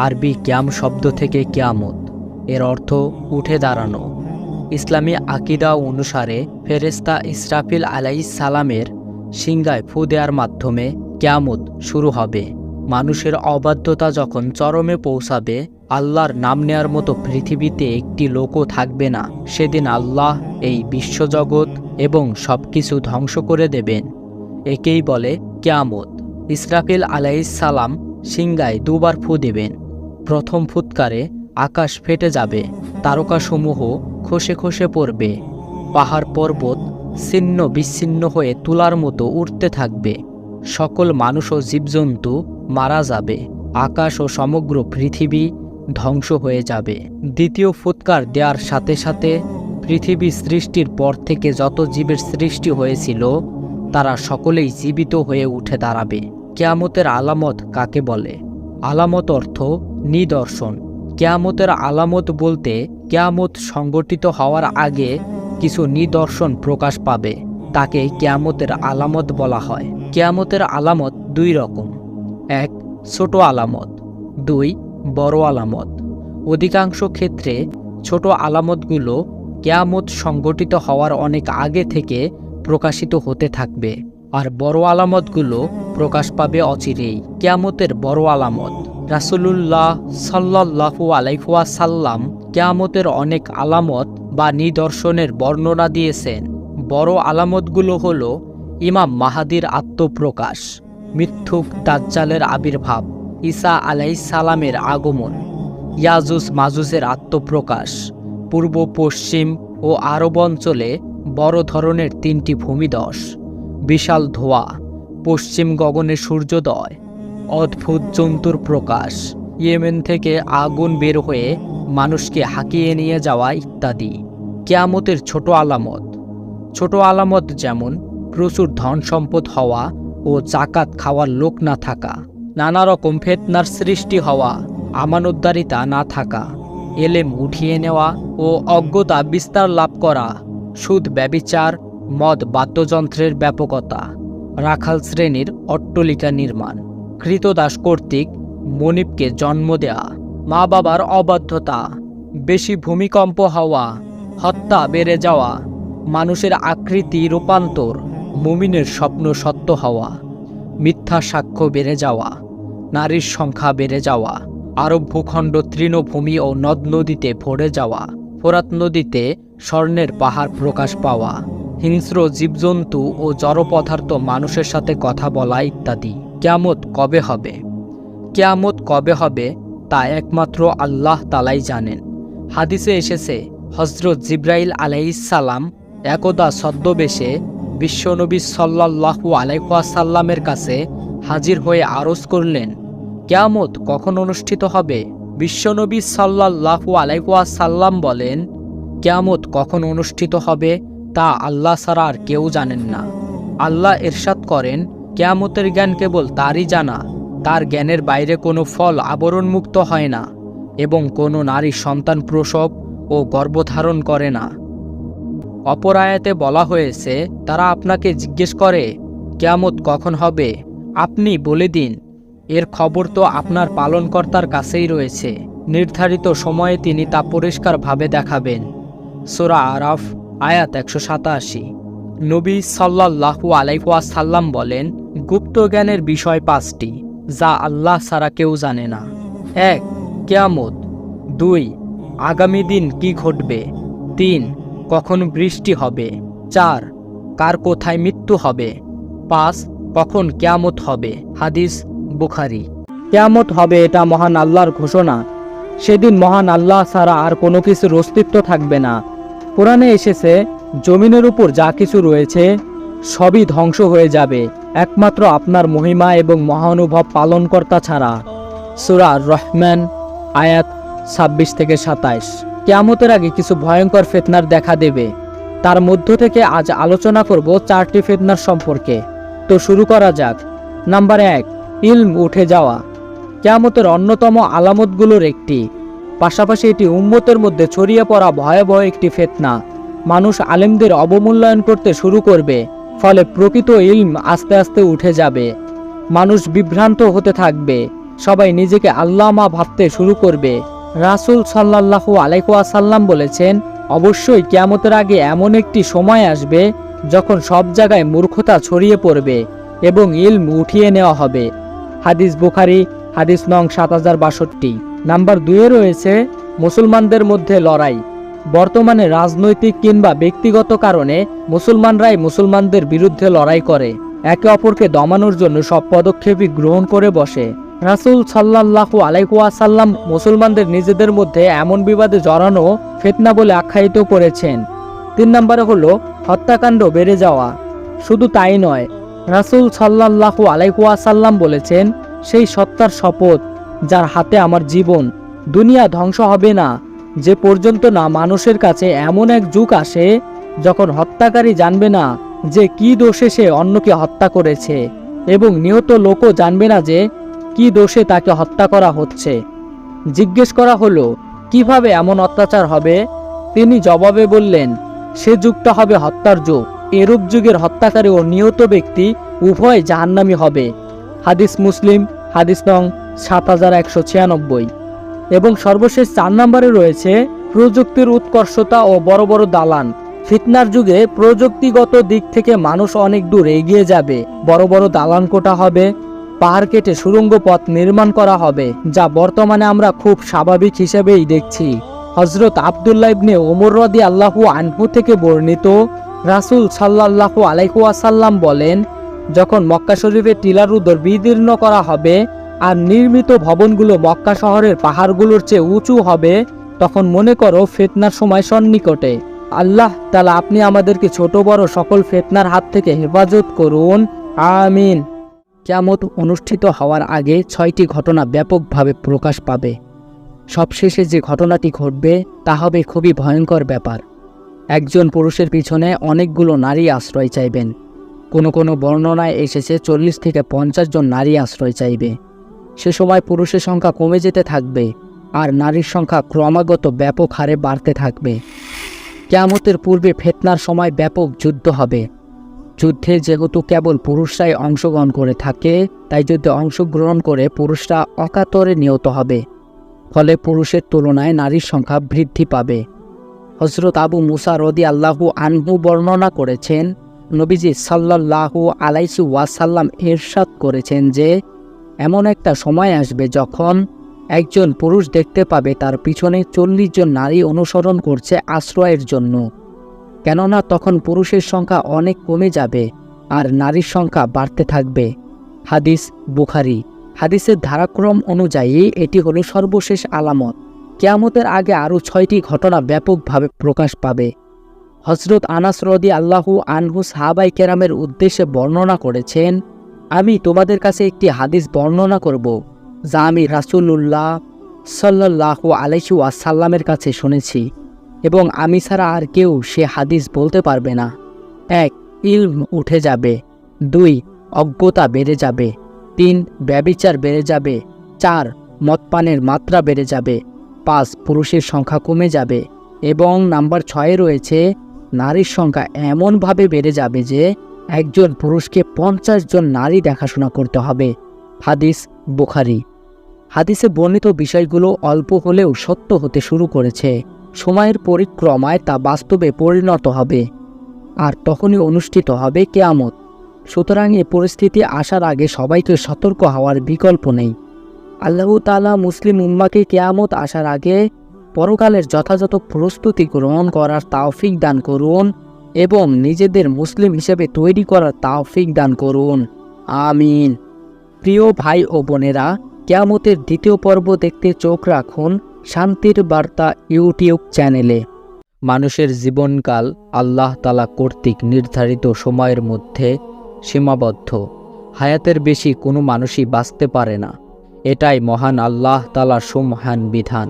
আরবি কিয়াম শব্দ থেকে কিয়ামত, এর অর্থ উঠে দাঁড়ানো। ইসলামী আকিদা অনুসারে ফেরেশতা ইসরাফিল আলাইহিস সালামের সিংহায় ফু দেওয়ার মাধ্যমে কিয়ামত শুরু হবে। মানুষের অবাধ্যতা যখন চরমে পৌঁছাবে, আল্লাহর নাম নেয়ার মতো পৃথিবীতে একটি লোকও থাকবে না, সেদিন আল্লাহ এই বিশ্বজগৎ এবং সবকিছু ধ্বংস করে দেবেন। একেই বলে কিয়ামত। ইসরাফিল আলাইহিস সালাম সিংহায় দুবার ফু দেবেন। প্রথম ফুৎকারে আকাশ ফেটে যাবে, তারকাসমূহ খসে খসে পড়বে, পাহাড় পর্বত ছিন্ন বিচ্ছিন্ন হয়ে তুলার মতো উঠতে থাকবে, সকল মানুষ ও জীবজন্তু মারা যাবে, আকাশ ও সমগ্র পৃথিবী ধ্বংস হয়ে যাবে। দ্বিতীয় ফুৎকার দেওয়ার সাথে সাথে পৃথিবী সৃষ্টির পর থেকে যত জীবের সৃষ্টি হয়েছিল তারা সকলেই জীবিত হয়ে উঠে দাঁড়াবে। কিয়ামতের আলামত কাকে বলে? আলামত অর্থ নিদর্শন। কিয়ামতের আলামত বলতে কিয়ামত সংগঠিত হওয়ার আগে কিছু নিদর্শন প্রকাশ পাবে, তাকে কিয়ামতের আলামত বলা হয়। কিয়ামতের আলামত দুই রকম, এক ছোট আলামত, দুই বড় আলামত। অধিকাংশ ক্ষেত্রে ছোট আলামতগুলো কিয়ামত সংগঠিত হওয়ার অনেক আগে থেকে প্রকাশিত হতে থাকবে, আর বড় আলামতগুলো প্রকাশ পাবে অচিরেই। কিয়ামতের বড় আলামত। রাসূলুল্লাহ সাল্লাল্লাহু আলাইহি ওয়াসাল্লাম কিয়ামতের অনেক আলামত বা নিদর্শনের বর্ণনা দিয়েছেন। বড় আলামতগুলো হলো ইমাম মাহাদির আত্মপ্রকাশ, মিথ্যুক দাজ্জালের আবির্ভাব, ঈসা আলাইহিস সালামের আগমন, ইয়াজুজ মাজুজের আত্মপ্রকাশ, পূর্ব পশ্চিম ও আরব অঞ্চলে বড় ধরনের 3টি ভূমিধস, বিশাল ধোঁয়া, পশ্চিম গগনে সূর্যোদয়, অদ্ভুত জন্তুর প্রকাশ, ইয়েমেন থেকে আগুন বের হয়ে মানুষকে হাঁকিয়ে নিয়ে যাওয়া ইত্যাদি। কিয়ামতের ছোট আলামত। ছোট আলামত যেমন প্রচুর ধন সম্পদ হওয়া ও জাকাত খাওয়ার লোক না থাকা, নানা রকম ফিতনার সৃষ্টি হওয়া, আমানতদারিতা না থাকা, এলেম উঠিয়ে নেওয়া ও অজ্ঞতা বিস্তার লাভ করা, সুদ ব্যভিচার, মদ বাদ্যযন্ত্রের ব্যাপকতা, রাখাল শ্রেণীর অট্টালিকা নির্মাণ, কৃতদাস কর্তৃক মনিবকে জন্ম দেয়া, মা বাবার অবাধ্যতা, বেশি ভূমিকম্প হওয়া, হত্যা বেড়ে যাওয়া, মানুষের আকৃতি রূপান্তর, মুমিনের স্বপ্ন সত্য হওয়া, মিথ্যা সাক্ষ্য বেড়ে যাওয়া, নারীর সংখ্যা বেড়ে যাওয়া, আরব ভূখণ্ড তৃণভূমি ও নদ নদীতে ভরে যাওয়া, ফোরাত নদীতে স্বর্ণের পাহাড় প্রকাশ পাওয়া, হিংস্র জীবজন্তু ও জড় পদার্থ মানুষের সাথে কথা বলা ইত্যাদি। কিয়ামত কবে হবে? কিয়ামত কবে হবে তা একমাত্র আল্লাহ তাআলাই জানেন। হাদিসে এসেছে, হযরত জিবরাইল আলাইহিস সালাম একদা ছদ্মবেশে বিশ্বনবী সাল্লাল্লাহু আলাইহি ওয়াসাল্লামের কাছে হাজির হয়ে আরজ করলেন, কিয়ামত কখন অনুষ্ঠিত হবে? বিশ্বনবী সাল্লাল্লাহু আলাইহি ওয়াসাল্লাম বলেন, কিয়ামত কখন অনুষ্ঠিত হবে তা আল্লাহ ছাড়া আর কেউ জানেন না। আল্লাহ ইরশাদ করেন, কিয়ামতের জ্ঞান কেবল তারই জানা, তার জ্ঞানের বাইরে কোনো ফল আবরণমুক্ত হয় না এবং কোনো নারী সন্তান প্রসব ও গর্ভধারণ করে না। অপর আয়াতে বলা হয়েছে, তারা আপনাকে জিজ্ঞেস করে কিয়ামত কখন হবে, আপনি বলে দিন, এর খবর তো আপনার পালনকর্তার কাছেই রয়েছে, নির্ধারিত সময়ে তিনি তা পরিষ্কারভাবে দেখাবেন। সূরা আরাফ আয়াত 187। নবী সাল্লাল্লাহু আলাইহি ওয়াসাল্লাম বলেন, গুপ্ত জ্ঞানের বিষয় 5টি, যা আল্লাহ ছাড়া কেউ জানে না। 1. কিয়ামত। 2. আগামী দিন কি ঘটবে। 3. কখন বৃষ্টি হবে। 4. কার কোথায় মৃত্যু হবে। 5. কখন কিয়ামত হবে। হাদিস বুখারী। কিয়ামত হবে এটা মহান আল্লাহর ঘোষণা। সেদিন মহান আল্লাহ ছাড়া আর কোনো কিছুর অস্তিত্ব থাকবে না। কোরআনে এসেছে, জমিনের উপর যা কিছু রয়েছে সবই ধ্বংস হয়ে যাবে একমাত্র আপনার মহিমা এবং মহানুভব পালনকর্তা ছাড়া। সূরা আর-রহমান আয়াত 26-27। কিয়ামতের আগে কিছু ভয়ঙ্কর ফিতনার দেখা দেবে, তার মধ্য থেকে আজ আলোচনা করব 4টি ফিতনার সম্পর্কে। তো শুরু করা যাক। নাম্বার 1, ইলম উঠে যাওয়া। কিয়ামতের অন্যতম আলামতগুলোর একটি, পাশাপাশি এটি উম্মতের মধ্যে ছড়িয়ে পড়া ভয়াবহ একটি ফিতনা। মানুষ আলেমদের অবমূল্যায়ন করতে শুরু করবে, ফলে প্রকৃত ইলম আস্তে আস্তে উঠে যাবে। মানুষ বিভ্রান্ত হতে থাকবে, সবাই নিজেকে আল্লামা ভাবতে শুরু করবে। রাসূল সাল্লাল্লাহু আলাইহি ওয়াসাল্লাম বলেছেন, অবশ্যই কিয়ামতের আগে এমন একটি সময় আসবে যখন সব জায়গায় মূর্খতা ছড়িয়ে পড়বে এবং ইলম উঠিয়ে নেওয়া হবে। হাদিস বুখারী, হাদিস নং 7062। নাম্বার 2-এ রয়েছে মুসলমানদের মধ্যে লড়াই। বর্তমানে রাজনৈতিক কিংবা ব্যক্তিগত কারণে মুসলমানরাই মুসলমানদের বিরুদ্ধে লড়াই করে, একে অপরকে দমানোর জন্য সব পদক্ষেপই গ্রহণ করে বসে। রাসূল সাল্লাল্লাহু আলাইহি ওয়াসাল্লাম মুসলমানদের নিজেদের মধ্যে এমন বিবাদে জড়ানো ফিতনা বলে আখ্যায়িত করেছেন। 3 নম্বরে হলো হত্যাকাণ্ড বেড়ে যাওয়া। শুধু তাই নয়, রাসূল সাল্লাল্লাহু আলাইহি ওয়াসাল্লাম বলেছেন, সেই সত্তার শপথ যার হাতে আমার জীবন, দুনিয়া ধ্বংস হবে না যে পর্যন্ত না মানুষের কাছে এমন এক যুগ আসে যখন হত্যাকারী জানবে না যে কি দোষে সে অন্যকে হত্যা করেছে এবং নিহত লোকও জানবে না যে কি দোষে তাকে হত্যা করা হচ্ছে। জিজ্ঞেস করা হলো, কিভাবে এমন অত্যাচার হবে? তিনি জবাবে বললেন, সে যুগটা হবে হত্যার যুগ। এরূপ যুগের হত্যাকারী ও নিহত ব্যক্তি উভয় জাহান্নামী হবে। হাদিস মুসলিম, হাদিস নং 7196। এবং সর্বশেষ 4 নম্বরে রয়েছে প্রযুক্তির উৎকর্ষতা ও বড় বড় দালান। ফিতনার যুগে প্রযুক্তিগত দিক থেকে মানুষ অনেক দূর এগিয়ে যাবে। বড় বড় দালান কোটা হবে, পাহাড় কেটে সুড়ঙ্গ পথ নির্মাণ করা হবে, যা বর্তমানে আমরা খুব স্বাভাবিক হিসেবেই দেখছি। হযরত আব্দুল্লাহ ইবনে ওমর রাদিয়াল্লাহু আনহু থেকে বর্ণিত, রাসূল সাল্লাল্লাহু আলাইহি ওয়াসাল্লাম বলেন, যখন মক্কা শরীফের টিলা রুদর বিদীর্ণ করা হবে আর নির্মিত ভবনগুলো মক্কা শহরের পাহাড়গুলোর চেয়ে উঁচু হবে, তখন মনে করো ফিতনার সময় সন্নিকটে। আল্লাহ তাআলা আপনি আমাদেরকে ছোট বড় সকল ফিতনার হাত থেকে হেফাজত করুন, আমিন। কিয়ামত অনুষ্ঠিত হওয়ার আগে 6টি ঘটনা ব্যাপকভাবে প্রকাশ পাবে। সবশেষে যে ঘটনাটি ঘটবে তা হবে খুবই ভয়ঙ্কর ব্যাপার। একজন পুরুষের পিছনে অনেকগুলো নারী আশ্রয় চাইবেন। কোনো কোনো বর্ণনায় এসেছে 40 থেকে 50 জন নারী আশ্রয় চাইবে। সে সময় পুরুষের সংখ্যা কমে যেতে থাকবে আর নারীর সংখ্যা ক্রমাগত ব্যাপক হারে বাড়তে থাকবে। কিয়ামতের পূর্বে ফিতনার সময় ব্যাপক যুদ্ধ হবে। যুদ্ধে যেহেতু কেবল পুরুষরাই অংশগ্রহণ করে থাকে, তাই যুদ্ধে অংশগ্রহণ করে পুরুষরা অকাতরে নিহত হবে। ফলে পুরুষের তুলনায় নারীর সংখ্যা বৃদ্ধি পাবে। হযরত আবু মুসা রাদিয়াল্লাহু আনহু বর্ণনা করেছেন, নবীজি সাল্লাল্লাহু আলাইহি ওয়াসাল্লাম ইরশাদ করেছেন যে, এমন একটা সময় আসবে যখন একজন পুরুষ দেখতে পাবে তার পিছনে 40 জন নারী অনুসরণ করছে আশ্রয়ের জন্য। কেননা তখন পুরুষের সংখ্যা অনেক কমে যাবে আর নারীর সংখ্যা বাড়তে থাকবে। হাদিস বুখারী। হাদিসের ধারাক্রম অনুযায়ী এটি হলো সর্বশেষ আলামত। কিয়ামতের আগে আরও 6টি ঘটনা ব্যাপকভাবে প্রকাশ পাবে। হযরত আনাস রাদিয়াল্লাহু আনহু সাহাবায়ে কেরামের উদ্দেশ্যে বর্ণনা করেছেন, আমি তোমাদের কাছে একটি হাদিস বর্ণনা করব যা আমি রাসূলুল্লাহ সাল্লাল্লাহু আলাইহি ওয়াসাল্লামের কাছে শুনেছি এবং আমি ছাড়া আর কেউ সে হাদিস বলতে পারবে না। 1. ইলম উঠে যাবে। 2. অজ্ঞতা বেড়ে যাবে। 3. ব্যভিচার বেড়ে যাবে। 4. মদপানের মাত্রা বেড়ে যাবে। 5. পুরুষের সংখ্যা কমে যাবে। এবং নাম্বার 6-এ রয়েছে নারীর সংখ্যা এমনভাবে বেড়ে যাবে যে একজন পুরুষকে 50 জন নারী দেখাশোনা করতে হবে। হাদিস বুখারী। হাদিসে বর্ণিত বিষয়গুলো অল্প হলেও সত্য হতে শুরু করেছে। সময়ের পরিক্রমায় তা বাস্তবে পরিণত হবে আর তখনই অনুষ্ঠিত হবে কিয়ামত। সুতরাং এ পরিস্থিতি আসার আগে সবাইকে সতর্ক হওয়ার বিকল্প নেই। আল্লাহ তাআলা মুসলিম উম্মাহকে কিয়ামত আসার আগে পরকালের যথাযথ প্রস্তুতি গ্রহণ করার তৌফিক দান করুন এবং নিজেদের মুসলিম হিসেবে তৈরি করার তৌফিক দান করুন, আমিন। প্রিয় ভাই ও বোনেরা, কিয়ামতের দ্বিতীয় পর্ব দেখতে চোখ রাখুন শান্তির বার্তা ইউটিউব চ্যানেলে। মানুষের জীবনকাল আল্লাহ তাআলা কর্তৃক নির্ধারিত সময়ের মধ্যে সীমাবদ্ধ। হায়াতের বেশি কোনো মানুষই বাঁচতে পারে না। এটাই মহান আল্লাহ তাআলার সুমহান বিধান।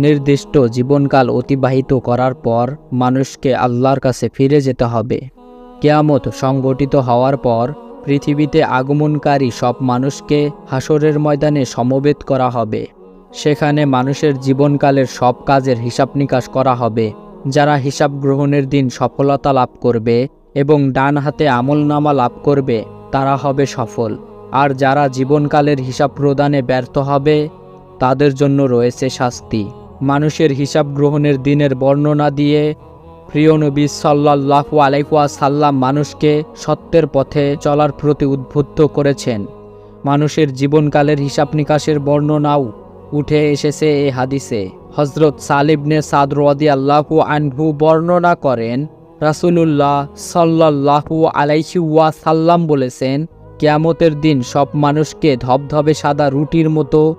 নির্দিষ্ট জীবনকাল অতিবাহিত করার পর মানুষকে আল্লাহর কাছে ফিরে যেতে হবে। কিয়ামত সংগঠিত হওয়ার পর পৃথিবীতে আগমনকারী সব মানুষকে হাসরের ময়দানে সমবেত করা হবে। সেখানে মানুষের জীবনকালের সব কাজের হিসাব নিকাশ করা হবে। যারা হিসাব গ্রহণের দিন সফলতা লাভ করবে এবং ডান হাতে আমলনামা লাভ করবে তারা হবে সফল। আর যারা জীবনকালের হিসাব প্রদানে ব্যর্থ হবে তাদের জন্য রয়েছে শাস্তি। মানুষের হিসাব গ্রহণের দিনের বর্ণনা দিয়ে প্রিয় নবী সাল্লাল্লাহু আলাইহি ওয়াসাল্লাম মানুষকে সত্যের পথে চলার প্রতি উদ্বুদ্ধ করেছেন। মানুষের জীবনকালের হিসাব নিকাশের বর্ণনাও উঠে এসেছে এই হাদিসে। হযরত সাল ইবনে সাদ রাদিয়াল্লাহু আনহু বর্ণনা করেন, রাসূলুল্লাহ সাল্লাল্লাহু আলাইহি ওয়াসাল্লাম বলেছেন, কিয়ামতের দিন সব মানুষকে ধবধবে সাদা রুটির মতো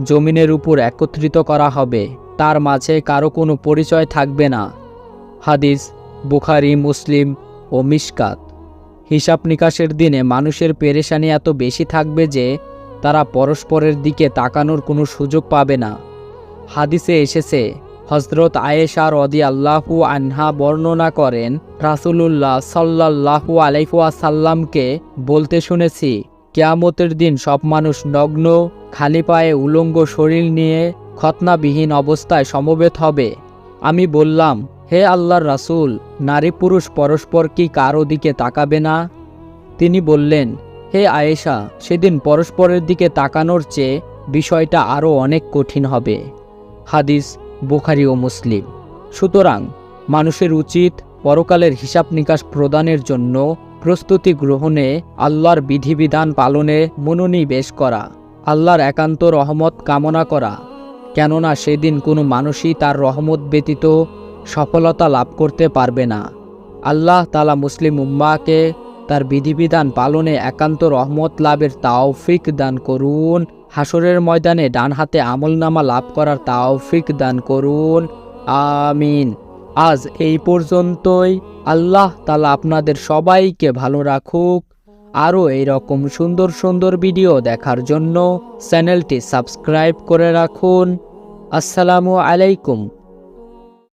জমিনের উপর একত্রিত করা হবে, তার মাঝে কারো কোনো পরিচয় থাকবে না। হাদিস বুখারী, মুসলিম ও মিশকাত। হিসাব নিকাশের দিনে মানুষের পেরেশানি এত বেশি থাকবে যে তারা পরস্পরের দিকে তাকানোর কোনো সুযোগ পাবে না। হাদিসে এসেছে, হযরত আয়েশা রাদিয়াল্লাহু আনহা বর্ণনা করেন, রাসূলুল্লাহ সাল্লাল্লাহু আলাইহি ওয়াসাল্লামকে বলতে শুনেছি, কিয়ামতের দিন সব মানুষ নগ্ন, খালি পায়ে উলঙ্গ শরীর নিয়ে খতনাবিহীন অবস্থায় সমবেত হবে। আমি বললাম, হে আল্লাহর রাসূল, নারী পুরুষ পরস্পর কি কারো দিকে তাকাবে না? তিনি বললেন, হে আয়েশা, সেদিন পরস্পরের দিকে তাকানোর চেয়ে বিষয়টা আরও অনেক কঠিন হবে। হাদিস বুখারী ও মুসলিম। সুতরাং মানুষের উচিত পরকালের হিসাব নিকাশ প্রদানের জন্য প্রস্তুতি গ্রহণে আল্লাহর বিধিবিধান পালনে মনোনিবেশ করা, আল্লাহর একান্ত রহমত কামনা করা। কেননা সেদিন কোনো মানুষই তার রহমত ব্যতীত সফলতা লাভ করতে পারবে না। আল্লাহ তাআলা মুসলিম উম্মাহকে তার বিধিবিধান পালনে একান্ত রহমত লাভের তাওফিক দান করুন। হাসরের ময়দানে ডান হাতে আমলনামা লাভ করার তাওফিক দান করুন। আমিন। আজ এই পর্যন্তই। আল্লাহ তাআলা আপনাদের সবাইকে ভালো রাখুক। আরও এইরকম সুন্দর সুন্দর ভিডিও দেখার জন্য চ্যানেলটি সাবস্ক্রাইব করে রাখুন। আসসালামু আলাইকুম।